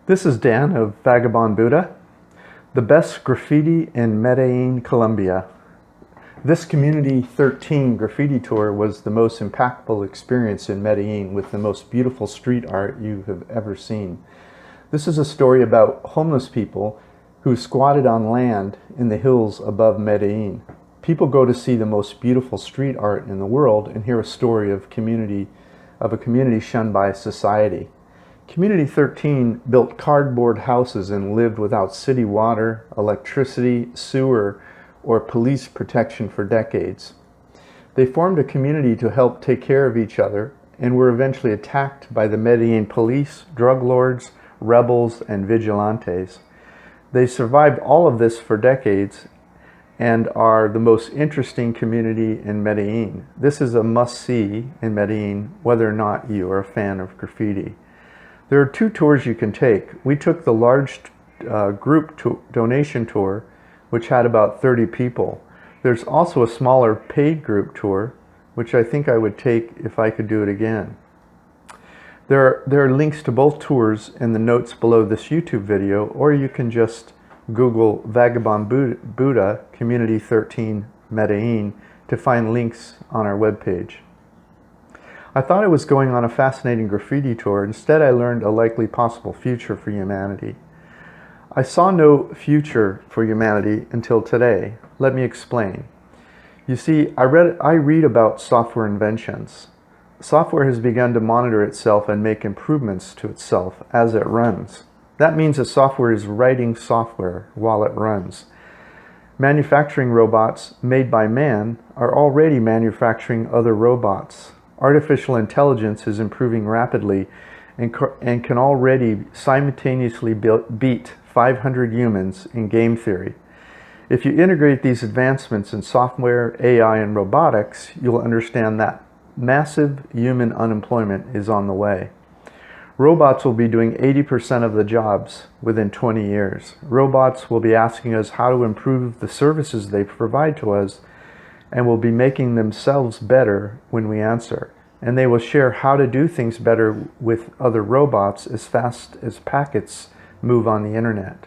This is Dan of Vagabond Buddha, the best graffiti in Medellin, Colombia. This Community 13 graffiti tour was the most impactful experience in Medellin with the most beautiful street art you have ever seen. This is a story about homeless people who squatted on land in the hills above Medellin. People go to see the most beautiful street art in the world and hear a story of a community shunned by society. Community 13 built cardboard houses and lived without city water, electricity, sewer, or police protection for decades. They formed a community to help take care of each other and were eventually attacked by the Medellin police, drug lords, rebels, and vigilantes. They survived all of this for decades and are the most interesting community in Medellin. This is a must-see in Medellin, whether or not you are a fan of graffiti. There are two tours you can take. We took the large group donation tour, which had about 30 people. There's also a smaller paid group tour, which I think I would take if I could do it again. There are links to both tours in the notes below this YouTube video, or you can just Google Vagabond Buddha Community 13 Medellin to find links on our webpage. I thought I was going on a fascinating graffiti tour. Instead, I learned a likely possible future for humanity. I saw no future for humanity until today. Let me explain. You see, I read about software inventions. Software has begun to monitor itself and make improvements to itself as it runs. That means that software is writing software while it runs. Manufacturing robots made by man are already manufacturing other robots. Artificial intelligence is improving rapidly and can already simultaneously beat 500 humans in game theory. If you integrate these advancements in software, AI, and robotics, you'll understand that massive human unemployment is on the way. Robots will be doing 80% of the jobs within 20 years. Robots will be asking us how to improve the services they provide to us, and will be making themselves better when we answer. And they will share how to do things better with other robots as fast as packets move on the internet.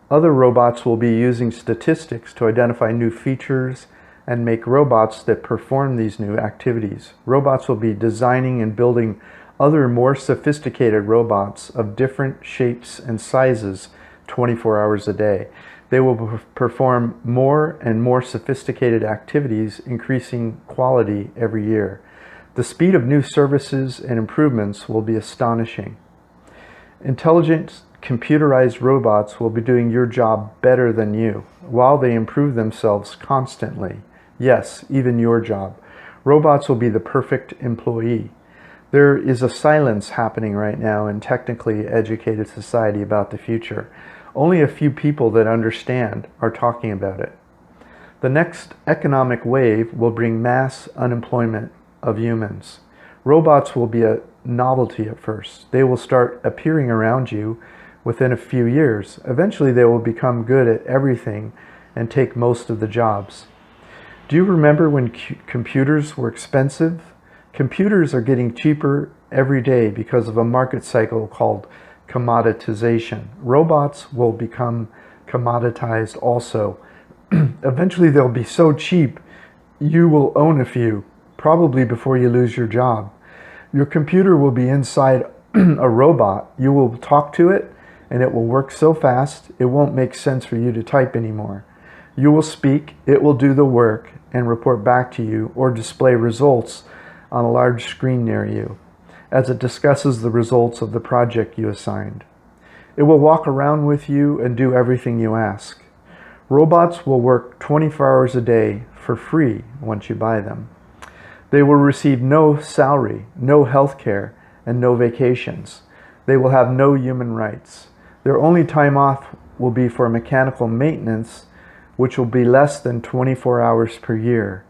Other robots will be using statistics to identify new features and make robots that perform these new activities. Robots will be designing and building other more sophisticated robots of different shapes and sizes 24 hours a day. They will perform more and more sophisticated activities, increasing quality every year. The speed of new services and improvements will be astonishing. Intelligent, computerized robots will be doing your job better than you, while they improve themselves constantly. Yes, even your job. Robots will be the perfect employee. There is a silence happening right now in technically educated society about the future. Only a few people that understand are talking about it. The next economic wave will bring mass unemployment of humans. Robots will be a novelty at first. They will start appearing around you within a few years. Eventually they will become good at everything and take most of the jobs. Do you remember when computers were expensive? Computers are getting cheaper every day because of a market cycle called commoditization. Robots will become commoditized also. Eventually they'll be so cheap you will own a few, probably before you lose your job. Your computer will be inside a robot. You will talk to it and it will work so fast it won't make sense for you to type anymore. You will speak, it will do the work and report back to you or display results on a large screen near you as it discusses the results of the project you assigned. It will walk around with you and do everything you ask. Robots will work 24 hours a day for free once you buy them. They will receive no salary, no health care, and no vacations. They will have no human rights. Their only time off will be for mechanical maintenance, which will be less than 24 hours per year.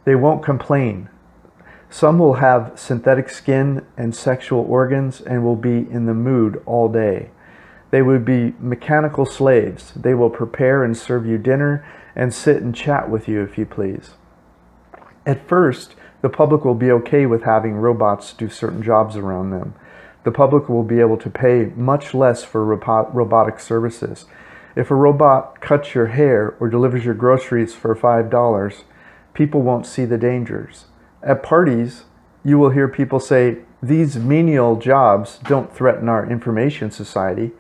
They won't complain. Some will have synthetic skin and sexual organs and will be in the mood all day. They would be mechanical slaves. They will prepare and serve you dinner and sit and chat with you if you please. At first, the public will be okay with having robots do certain jobs around them. The public will be able to pay much less for robotic services. If a robot cuts your hair or delivers your groceries for $5, people won't see the dangers. At parties, you will hear people say, "These menial jobs don't threaten our information society."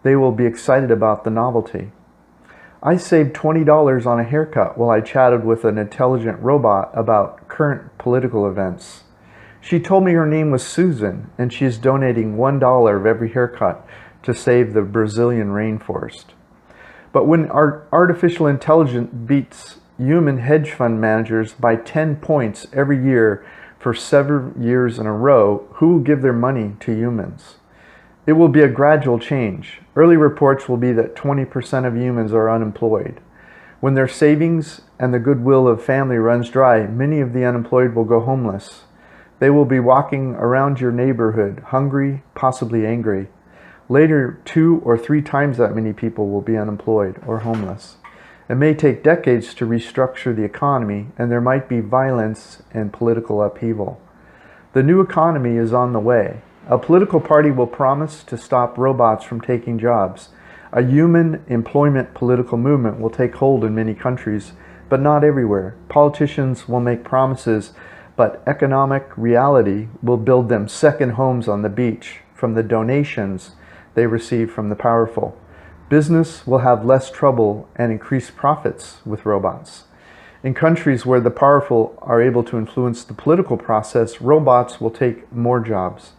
They will be excited about the novelty. I saved $20 on a haircut while I chatted with an intelligent robot about current political events. She told me her name was Susan, and she is donating $1 of every haircut to save the Brazilian rainforest. But when artificial intelligence beats human hedge fund managers by 10 points every year for several years in a row, who will give their money to humans? It will be a gradual change. Early reports will be that 20% of humans are unemployed. When their savings and the goodwill of family runs dry, many of the unemployed will go homeless. They will be walking around your neighborhood, hungry, possibly angry. Later, 2 or 3 times that many people will be unemployed or homeless. It may take decades to restructure the economy, and there might be violence and political upheaval. The new economy is on the way. A political party will promise to stop robots from taking jobs. A human employment political movement will take hold in many countries, but not everywhere. Politicians will make promises, but economic reality will build them second homes on the beach from the donations they receive from the powerful. Business will have less trouble and increased profits with robots. In countries where the powerful are able to influence the political process, robots will take more jobs.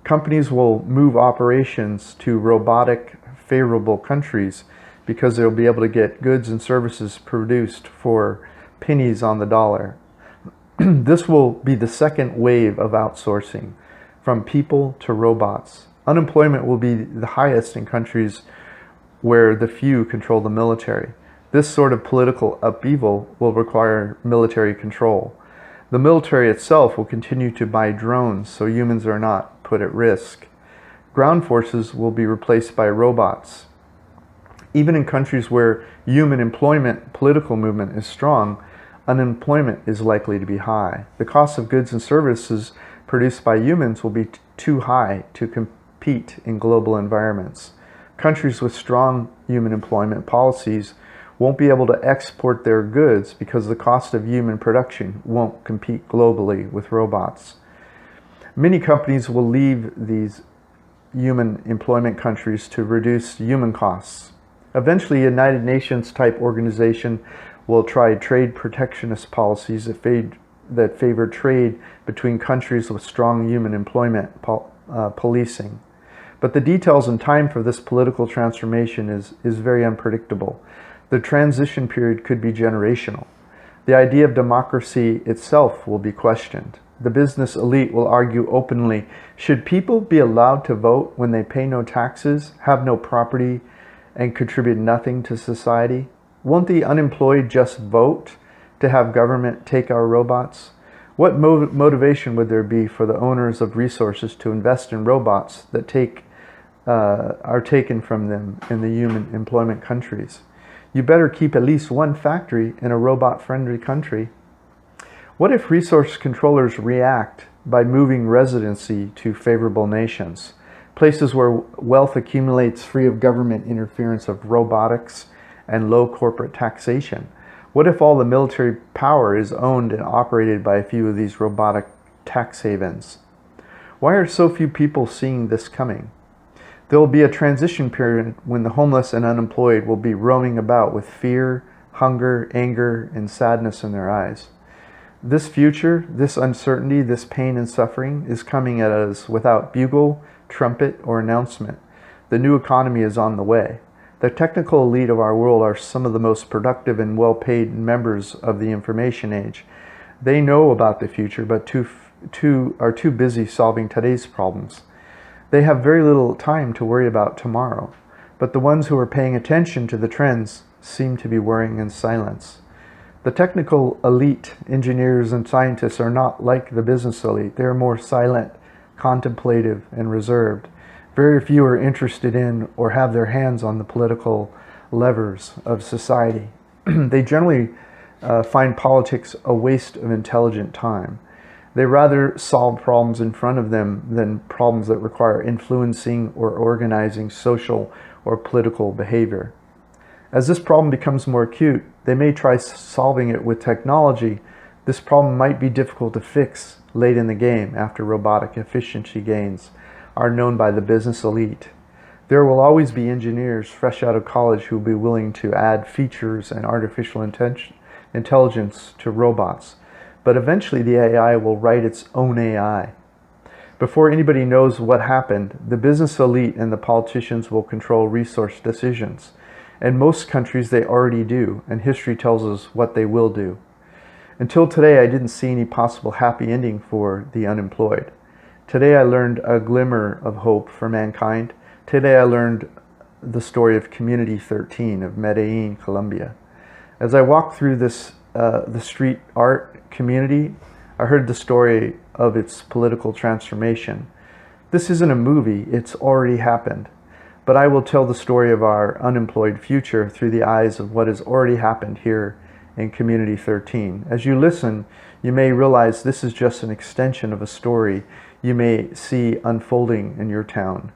Companies will move operations to robotic favorable countries because they'll be able to get goods and services produced for pennies on the dollar. This will be the second wave of outsourcing, from people to robots. Unemployment will be the highest in countries where the few control the military. This sort of political upheaval will require military control. The military itself will continue to buy drones so humans are not put at risk. Ground forces will be replaced by robots. Even in countries where human employment political movement is strong, unemployment is likely to be high. The cost of goods and services produced by humans will be too high to compete in global environments. Countries with strong human employment policies won't be able to export their goods because the cost of human production won't compete globally with robots. Many companies will leave these human employment countries to reduce human costs. Eventually, a United Nations type organization will try trade protectionist policies that favor trade between countries with strong human employment policing. But the details and time for this political transformation is very unpredictable. The transition period could be generational. The idea of democracy itself will be questioned. The business elite will argue openly, should people be allowed to vote when they pay no taxes, have no property, and contribute nothing to society? Won't the unemployed just vote to have government take our robots? What motivation would there be for the owners of resources to invest in robots that are taken from them in the human employment countries? You better keep at least one factory in a robot-friendly country. What if resource controllers react by moving residency to favorable nations, places where wealth accumulates free of government interference of robotics and low corporate taxation? What if all the military power is owned and operated by a few of these robotic tax havens? Why are so few people seeing this coming? There will be a transition period when the homeless and unemployed will be roaming about with fear, hunger, anger, and sadness in their eyes. This future, this uncertainty, this pain and suffering is coming at us without bugle, trumpet, or announcement. The new economy is on the way. The technical elite of our world are some of the most productive and well-paid members of the information age. They know about the future, but are too busy solving today's problems. They have very little time to worry about tomorrow, but the ones who are paying attention to the trends seem to be worrying in silence. The technical elite, engineers and scientists, are not like the business elite. They are more silent, contemplative, and reserved. Very few are interested in or have their hands on the political levers of society. They generally find politics a waste of intelligent time. They rather solve problems in front of them than problems that require influencing or organizing social or political behavior. As this problem becomes more acute, they may try solving it with technology. This problem might be difficult to fix late in the game after robotic efficiency gains are known by the business elite. There will always be engineers fresh out of college who will be willing to add features and artificial intelligence to robots. But eventually the AI will write its own AI. Before anybody knows what happened, the business elite and the politicians will control resource decisions. In most countries they already do, and history tells us what they will do. Until today, I didn't see any possible happy ending for the unemployed. Today I learned a glimmer of hope for mankind. Today I learned the story of Community 13 of Medellin, Colombia. As I walked through the street art community, I heard the story of its political transformation. This isn't a movie, it's already happened. But I will tell the story of our unemployed future through the eyes of what has already happened here in Community 13. As you listen, you may realize this is just an extension of a story you may see unfolding in your town.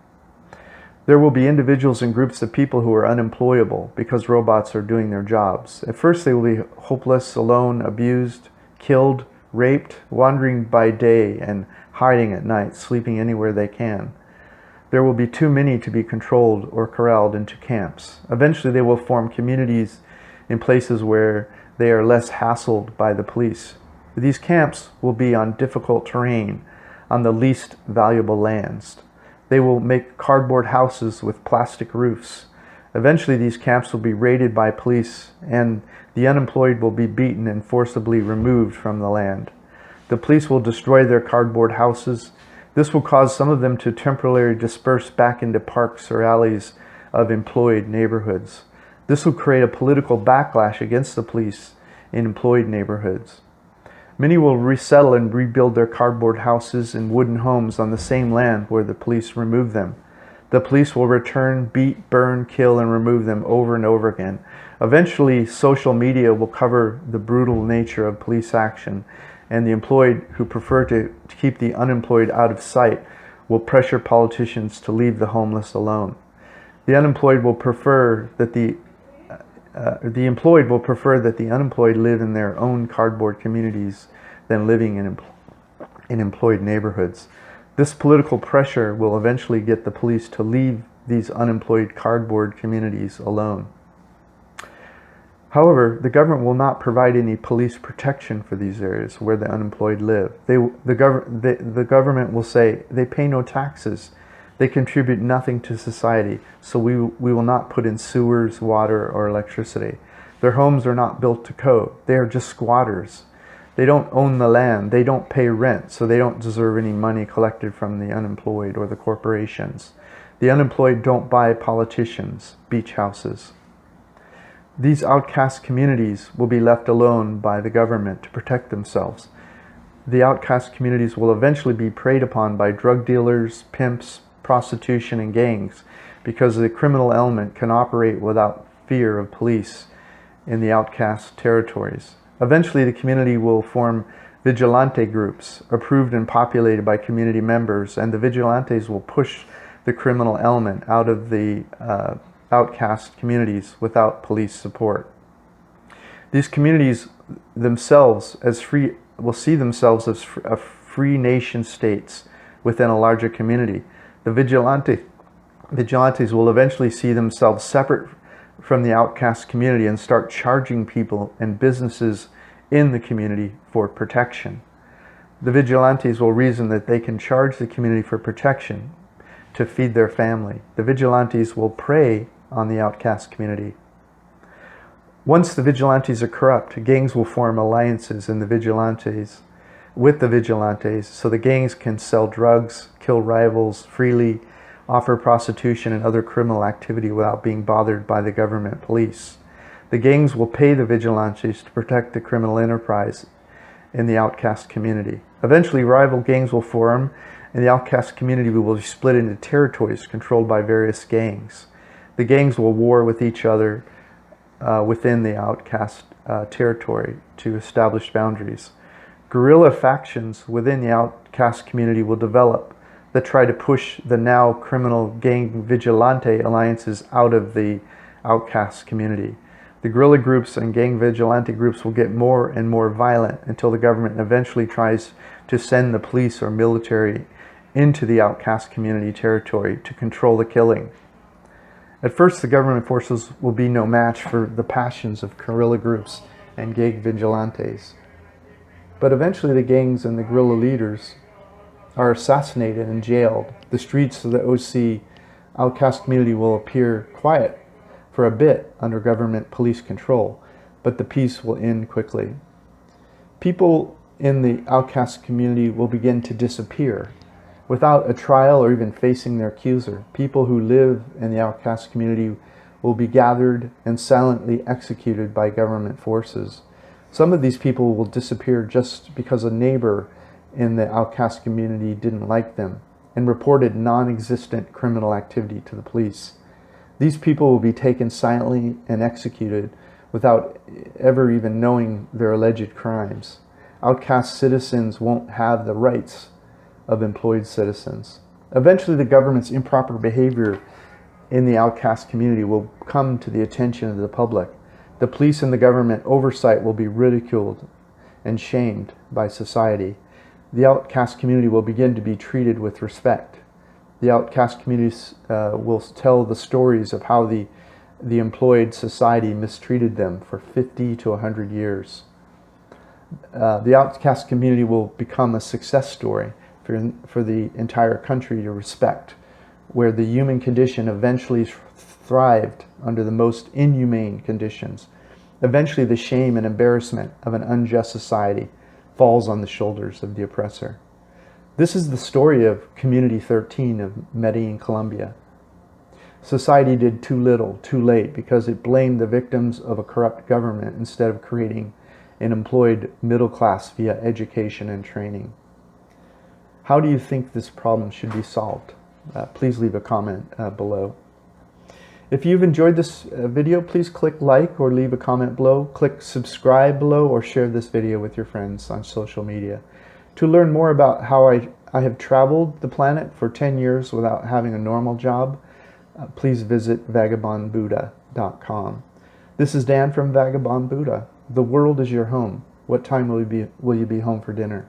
There will be individuals and groups of people who are unemployable because robots are doing their jobs. At first they will be hopeless, alone, abused, killed, raped, wandering by day and hiding at night, sleeping anywhere they can. There will be too many to be controlled or corralled into camps. Eventually they will form communities in places where they are less hassled by the police. These camps will be on difficult terrain, on the least valuable lands. They will make cardboard houses with plastic roofs. Eventually these camps will be raided by police and the unemployed will be beaten and forcibly removed from the land. The police will destroy their cardboard houses. This will cause some of them to temporarily disperse back into parks or alleys of employed neighborhoods. This will create a political backlash against the police in employed neighborhoods. Many will resettle and rebuild their cardboard houses and wooden homes on the same land where the police removed them. The police will return, beat, burn, kill, and remove them over and over again. Eventually, social media will cover the brutal nature of police action, and the employed who prefer to keep the unemployed out of sight will pressure politicians to leave the homeless alone. The unemployed will prefer that the employed will prefer that the unemployed live in their own cardboard communities than living in employed neighborhoods. This political pressure will eventually get the police to leave these unemployed cardboard communities alone. However, the government will not provide any police protection for these areas where the unemployed live. The government will say they pay no taxes. They contribute nothing to society, so we will not put in sewers, water, or electricity. Their homes are not built to code. They are just squatters. They don't own the land. They don't pay rent, so they don't deserve any money collected from the unemployed or the corporations. The unemployed don't buy politicians' beach houses. These outcast communities will be left alone by the government to protect themselves. The outcast communities will eventually be preyed upon by drug dealers, pimps, prostitution, and gangs because the criminal element can operate without fear of police in the outcast territories. Eventually, the community will form vigilante groups approved and populated by community members, and the vigilantes will push the criminal element out of the outcast communities without police support. These communities themselves will see themselves as free nation states within a larger community. The vigilantes will eventually see themselves separate from the outcast community and start charging people and businesses in the community for protection. The vigilantes will reason that they can charge the community for protection to feed their family. The vigilantes will prey on the outcast community. Once the vigilantes are corrupt, gangs will form alliances with the vigilantes, so the gangs can sell drugs, kill rivals freely, offer prostitution and other criminal activity without being bothered by the government police. The gangs will pay the vigilantes to protect the criminal enterprise in the outcast community. Eventually, rival gangs will form, and the outcast community will be split into territories controlled by various gangs. The gangs will war with each other within the outcast territory to establish boundaries. Guerrilla factions within the outcast community will develop that try to push the now criminal gang vigilante alliances out of the outcast community. The guerrilla groups and gang vigilante groups will get more and more violent until the government eventually tries to send the police or military into the outcast community territory to control the killing. At first, the government forces will be no match for the passions of guerrilla groups and gang vigilantes. But eventually the gangs and the guerrilla leaders are assassinated and jailed. The streets of the OC outcast community will appear quiet for a bit under government police control, but the peace will end quickly. People in the outcast community will begin to disappear without a trial or even facing their accuser. People who live in the outcast community will be gathered and silently executed by government forces. Some of these people will disappear just because a neighbor in the outcast community didn't like them and reported non-existent criminal activity to the police. These people will be taken silently and executed without ever even knowing their alleged crimes. Outcast citizens won't have the rights of employed citizens. Eventually, the government's improper behavior in the outcast community will come to the attention of the public. The police and the government oversight will be ridiculed and shamed by society. The outcast community will begin to be treated with respect. The outcast communities will tell the stories of how the employed society mistreated them for 50 to 100 years. The outcast community will become a success story for the entire country to respect, where the human condition eventually thrived under the most inhumane conditions. Eventually, the shame and embarrassment of an unjust society falls on the shoulders of the oppressor. This is the story of Community 13 of Medellin, Colombia. Society did too little, too late, because it blamed the victims of a corrupt government instead of creating an employed middle class via education and training. How do you think this problem should be solved? Please leave a comment below. If you've enjoyed this video, please click like or leave a comment below. Click subscribe below or share this video with your friends on social media. To learn more about how I have traveled the planet for 10 years without having a normal job, please visit vagabondbuddha.com. This is Dan from Vagabond Buddha. The world is your home. What time will you be home for dinner?